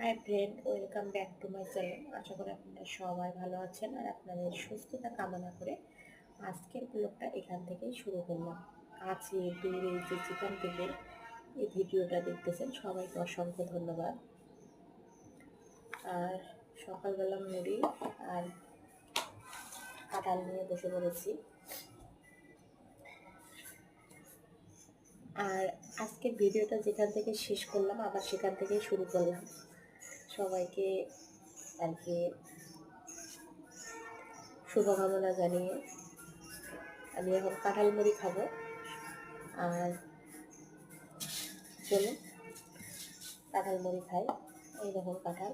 High friend, welcome back to my channel. আশা করি আপনারা সবাই ভালো আছেন আর আপনাদের সুস্থতা কামনা করে আজকের ব্লগটা এখান থেকেই শুরু করলাম। কাছে দূরে যে যেখান থেকে এই ভিডিওটা দেখতেছেন সবাইকে অসংখ্য ধন্যবাদ। আর সকালবেলা মুড়ি আর কাঁঠাল নিয়ে বসে পড়েছি। আর আজকের ভিডিওটা যেখান থেকে শেষ করলাম আবার সেখান থেকেই শুরু করলাম। সবাইকে আর কি শুভকামনা জানিয়ে আমি এখন কাঁঠাল মুড়ি খাবো। আর চলুন কাঁঠাল মুড়ি খাই। এই দেখুন কাঁঠাল,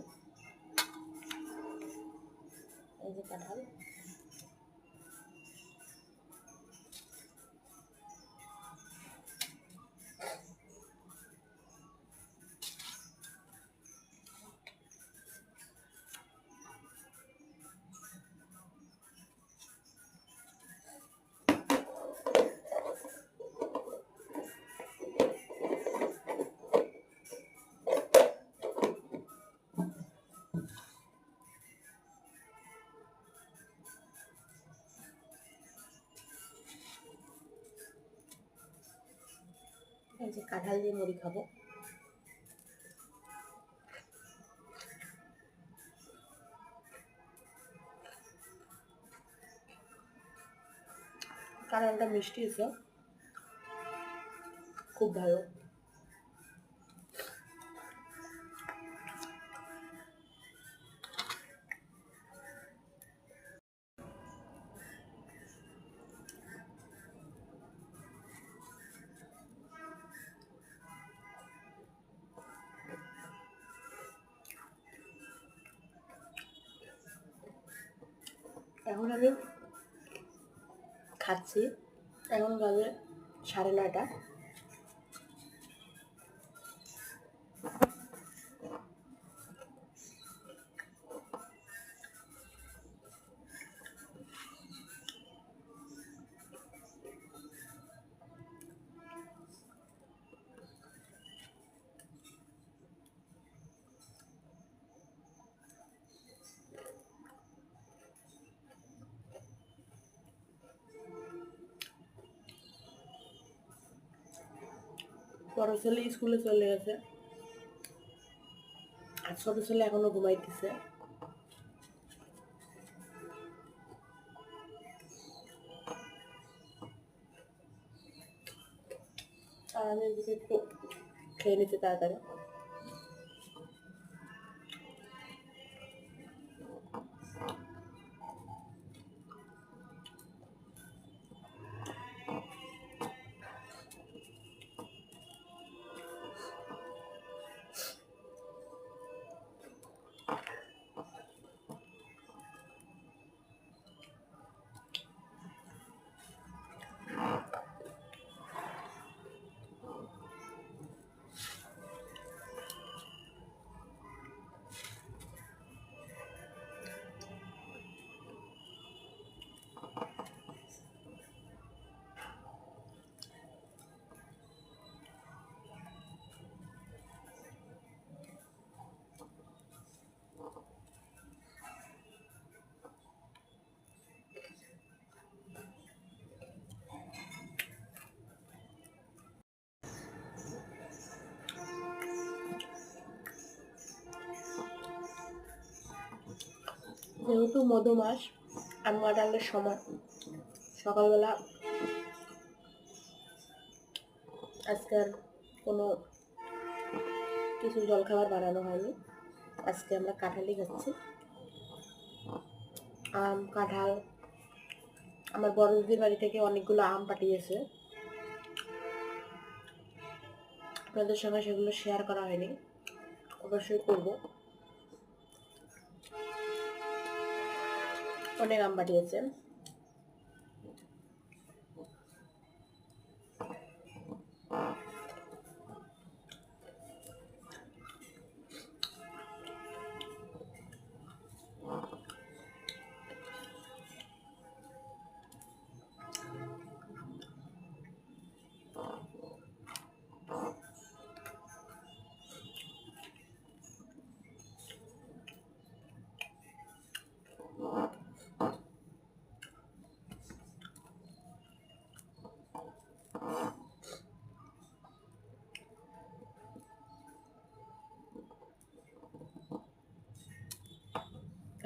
এই যে কাঁঠাল। এই যে কাঁঠাল দিয়ে মুড়ি খাবো। কাঁঠালটা মিষ্টি হয়েছে, খুব ভালো। এখন আমি খাচ্ছি। এখন বাজে 9:30। বড় ছেলে স্কুলে চলে গেছে আর ছোট ছেলে এখনো ঘুমাইতেছে। আর আমি এদিকে একটু খেয়ে নিচ্ছি তাড়াতাড়ি। যেহেতু মধুমাস আর ডালের সময়, সকালবেলা আজকে আর কোনো কিছু জলখাবার বানানো হয়নি। আজকে আমরা কাঁঠালই খাচ্ছি। আম, কাঁঠাল। আমার বড় দিদির বাড়ি থেকে অনেকগুলো আম পাঠিয়েছে, আপনাদের সঙ্গে সেগুলো শেয়ার করা হয়নি, অবশ্যই করব। অনেক আম পাঠিয়েছে।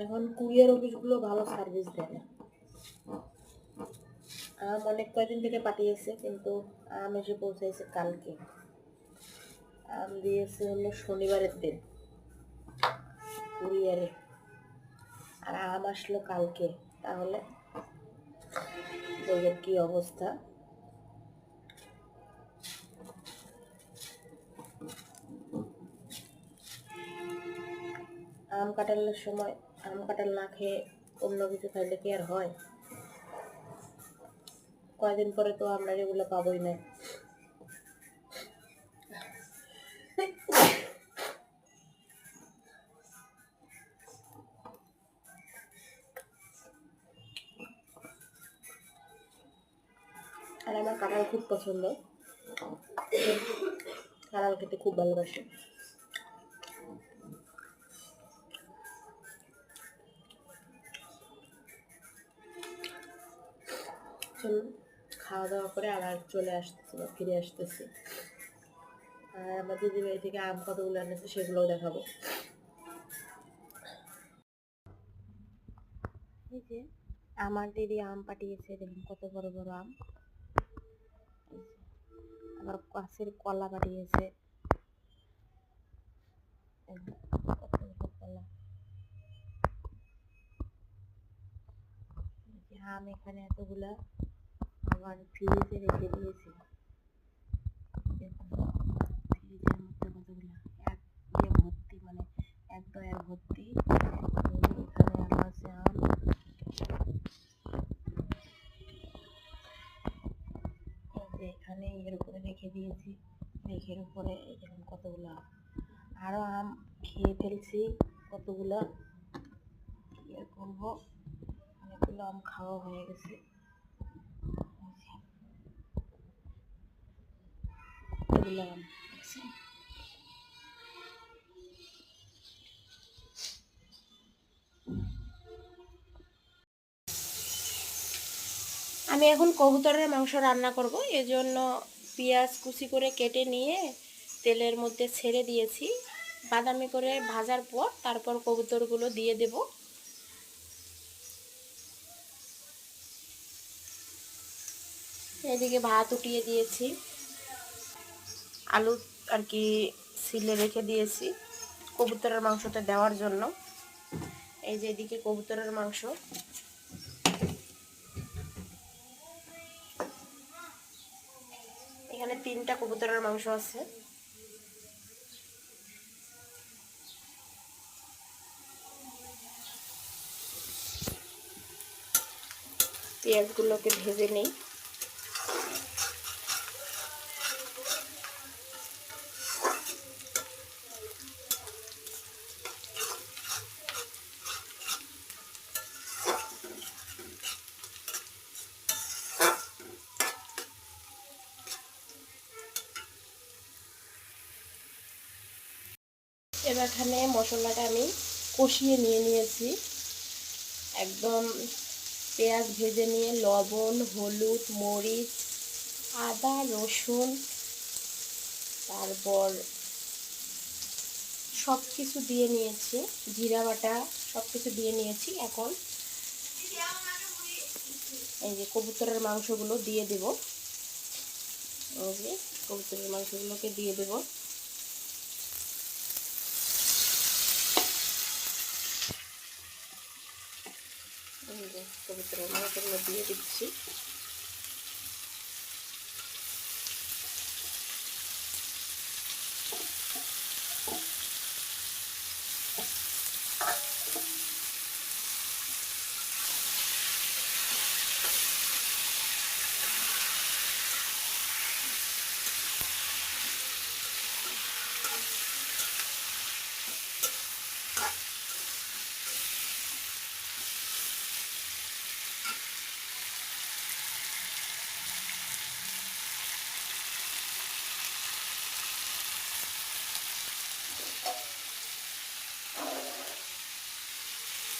এখন কুরিয়ার অফিসগুলো ভালো সার্ভিস দেয় না। আম অনেক কয়দিন থেকে পাঠিয়েছে, কিন্তু আম এসে পৌঁছাইছে কালকে। আম দিয়েছে হলো শনিবারের দিন কুরিয়ারে, আর আম আসলো কালকে। তাহলে বইয়ের কি অবস্থা। আম কাঁঠালের সময় আম কাঁঠাল না খেয়ে অন্য কিছু খাইলে কি আর হয়? কয়দিন পরে তো আমরা এগুলো পাবোই না। আর আমার কাঁঠাল খুব পছন্দ, কাঁঠাল খেতে খুব ভালোবাসি। চলুন খাওয়া দাওয়া করে আবার চলে আসতেছি বা ফিরে আসতেছি। আর আমার দিদি বাড়ি থেকে আম কতগুলো এনেছে সেগুলোও দেখাবো। এই যে আমার দিদি আম পাঠিয়েছে, দেখুন কত বড় বড় আম। আবার গাছের কলা পাঠিয়েছে, কতগুলো কলা। আম এখানে এতগুলা, আবার ফ্রিজে রেখে দিয়েছি। ফ্রিজের মধ্যে কতগুলা, এক দিয়ে ভর্তি, মানে এক দয়ার ভর্তি। এখানে আরো আছে আম। এখানে এর উপরে রেখে দিয়েছি, রেখের উপরে দেখুন কতগুলো আম। আরো আম খেয়ে ফেলছি কতগুলো, কি আর করবো, অনেকগুলো আম খাওয়া হয়ে গেছে। এগুলো আম দেখছেন। আমি এখন কবুতরের মাংস রান্না করব, এজন্য পেঁয়াজ কুচি করে কেটে নিয়ে তেলের মধ্যে ছেড়ে দিয়েছি। বাদামি করে ভাজার পর তারপর কবুতরগুলো দিয়ে দেব। এদিকে ভাত উঠিয়ে দিয়েছি, আলু আর কি সিলে রেখে দিয়েছি কবুতরের মাংসতে দেওয়ার জন্য। এই যে এদিকে কবুতরের মাংস, এখানে 3টা কবুতরের মাংস আছে। পেঁয়াজগুলোকে ভেজে নেই। এবার এখানে মশলাটা আমি কষিয়ে নিয়েছি একদম। পেঁয়াজ ভেজে নিয়ে লবণ, হলুদ, মরিচ, আদা, রসুন, তারপর সব কিছু দিয়ে নিয়েছি, জিরা বাটা সব কিছু দিয়ে নিয়েছি। এখন এই যে কবুতরের মাংসগুলো দিয়ে দেব। এই যে কবুতরের মাংসগুলোকে দিয়ে দেব। এই যে কবুতরের মাংসগুলো দিয়ে দিচ্ছি।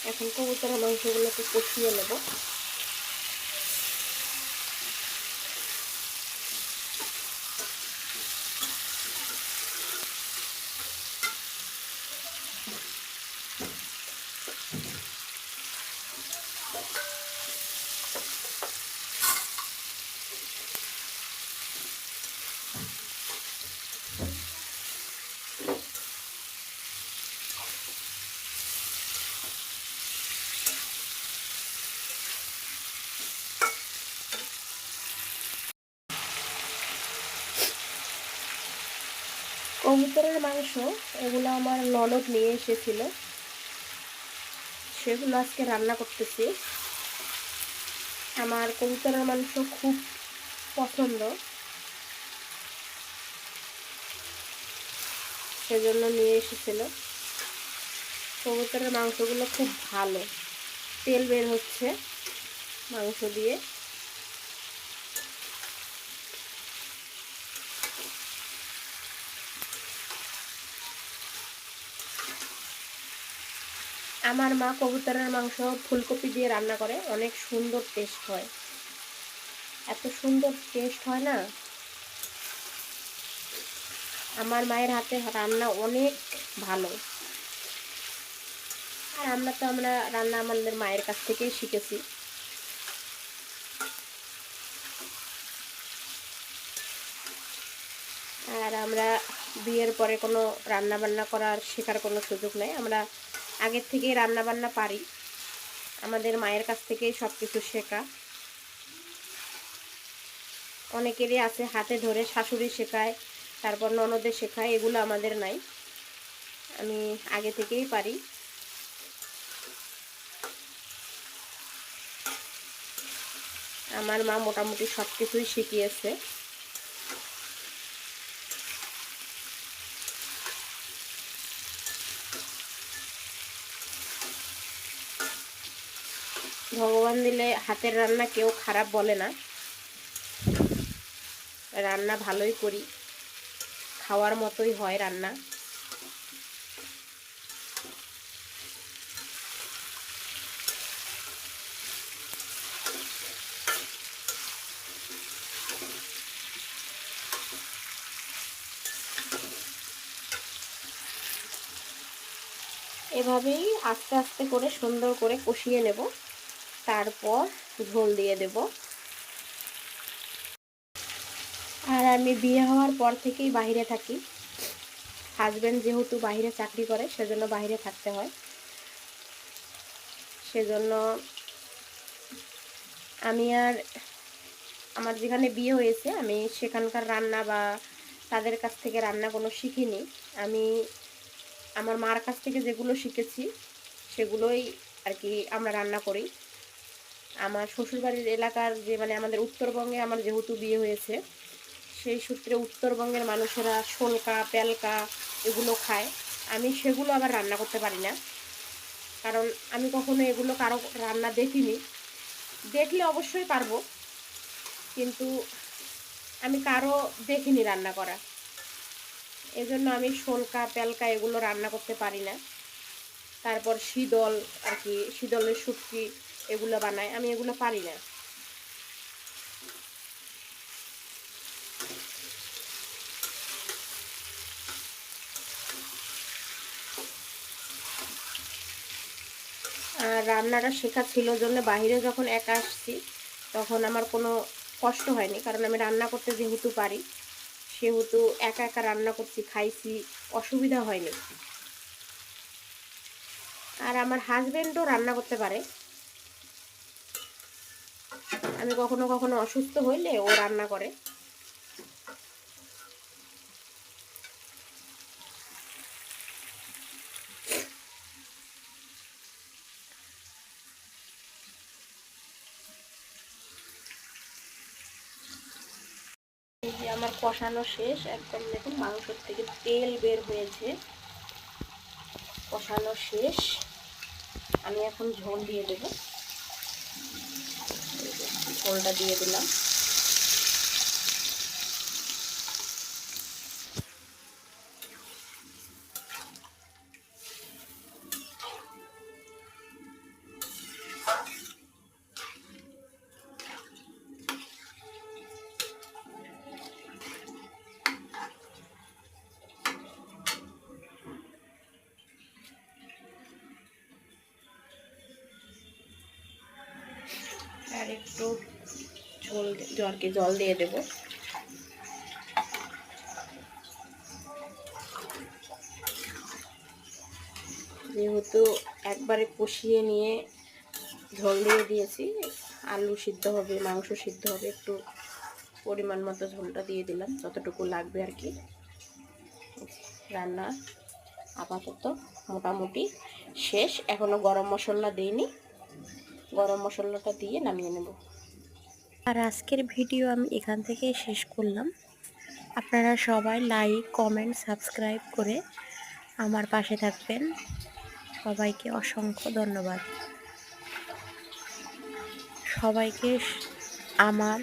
এখন কবুতরের মাংসগুলোকে কষিয়ে নেব। কবুতরের মাংস এগুলো আমার ননদ নিয়ে এসেছিল, সেগুলো আজকে রান্না করতেছি। আমার কবুতরের মাংস খুব পছন্দ, সেজন্য নিয়ে এসেছিল। কবুতরের মাংসগুলো খুব ভালো, তেল বের হচ্ছে মাংস দিয়ে। আমার মা কবুতরের মাংস ফুলকপি দিয়ে রান্না করে, অনেক সুন্দর টেস্ট হয়, এত সুন্দর টেস্ট হয় না। আমার মায়ের হাতে রান্না অনেক ভালো। আর আমরা রান্না আমাদের মায়ের কাছ থেকেই শিখেছি। আর আমরা বিয়ের পরে কোনো রান্না বান্না করার শেখার কোনো সুযোগ নেই, আমরা আগের থেকেই রান্না বান্না পারি, আমাদের মায়ের কাছ থেকেই সব কিছু শেখা। অনেকেরই আছে হাতে ধরে শাশুড়ি শেখায়, তারপর ননদে শেখায়, এগুলো আমাদের নাই, আমি আগে থেকেই পারি। আমার মা মোটামুটি সব কিছুই শিখিয়েছে। ভগবান দিলে হাতের রান্না কেউ খারাপ বলে না, রান্না ভালোই করি, খাওয়ার মতোই হয় রান্না। এভাবেই আস্তে আস্তে করে সুন্দর করে কষিয়ে নেব, তারপর ঝোল দিয়ে দেব। আর আমি বিয়ে হওয়ার পর থেকেই বাইরে থাকি, হাজব্যান্ড যেহেতু বাইরে চাকরি করে সেজন্য বাইরে থাকতে হয়, সেজন্য আমি আর আমার যেখানে বিয়ে হয়েছে আমি সেখানকার রান্না বা তাদের কাছ থেকে রান্না কোনো শিখিনি। আমি আমার মার কাছ থেকে যেগুলো শিখেছি সেগুলোই আর কি আমরা রান্না করি। আমার শ্বশুরবাড়ির এলাকার যে আমাদের উত্তরবঙ্গে আমার যেহেতু বিয়ে হয়েছে, সেই সূত্রে উত্তরবঙ্গের মানুষেরা শোলকা প্যালকা এগুলো খায়, আমি সেগুলো আবার রান্না করতে পারি না, কারণ আমি কখনো এগুলো কারো রান্না দেখিনি। দেখলে অবশ্যই পারবো, কিন্তু আমি কারো দেখিনি রান্না করা, এজন্য আমি শোলকা প্যালকা এগুলো রান্না করতে পারি না। তারপর শীতল আর কি, শীতলের শুটকি এগুলো বানায়, আমি এগুলো পারি না। আর রান্নাটা শেখা ছিল জন্য বাইরে যখন একা আসছি তখন আমার কোনো কষ্ট হয়নি, কারণ আমি রান্না করতে যেহেতু পারি সেহেতু একা একা রান্না করছি, খাইছি, অসুবিধা হয়নি। আর আমার হাজবেন্ডও রান্না করতে পারে, আমি কখনো কখনো অসুস্থ হইলে ও রান্না করে। এই যে আমার কষানো শেষ, একদম দেখুন মাংসের থেকে তেল বের হয়েছে, কষানো শেষ। আমি এখন ঝোল দিয়ে দেব, ঝোলটা দিয়ে দিলাম। আর একটু জল দিয়ে দেব। যেহেতু একবারে কষিয়ে নিয়ে ঝোল দিয়ে দিয়েছি, আলু সিদ্ধ হবে, মাংস সিদ্ধ হবে, একটু পরিমাণ মতো ঝোলটা দিয়ে দিলাম, যতটুকু লাগবে আর কি। রান্না আপাতত মোটামুটি শেষ। এখনো গরম মশলা দিইনি, গরম মশলাটা দিয়ে নামিয়ে নেব। আর আজকের ভিডিও আমি এখান থেকেই শেষ করলাম। আপনারা সবাই লাইক, কমেন্ট, সাবস্ক্রাইব করে আমার পাশে থাকবেন। সবাইকে অসংখ্য ধন্যবাদ। সবাইকে আমার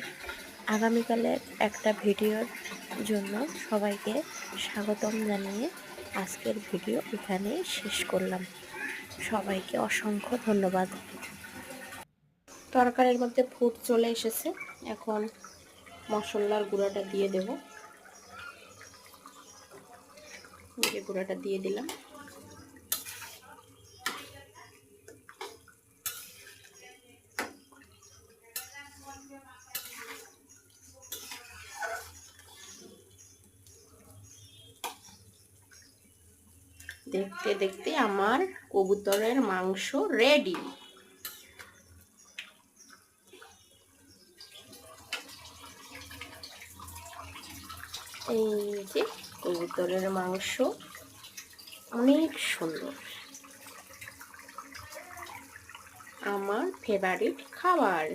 আগামীকালের একটা ভিডিওর জন্য সবাইকে স্বাগতম জানিয়ে আজকের ভিডিও এখানেই শেষ করলাম। সবাইকে অসংখ্য ধন্যবাদ। তরকারির মধ্যে ফুট চলে এসেছে, এখন মশলার গুঁড়াটা দিয়ে দেব। গুঁড়াটা দিয়ে দিলাম। দেখতে দেখতে আমার কবুতরের মাংস রেডি। এই যে কবুতরের মাংস, অনেক সুন্দর, আমার ফেভারিট খাবার।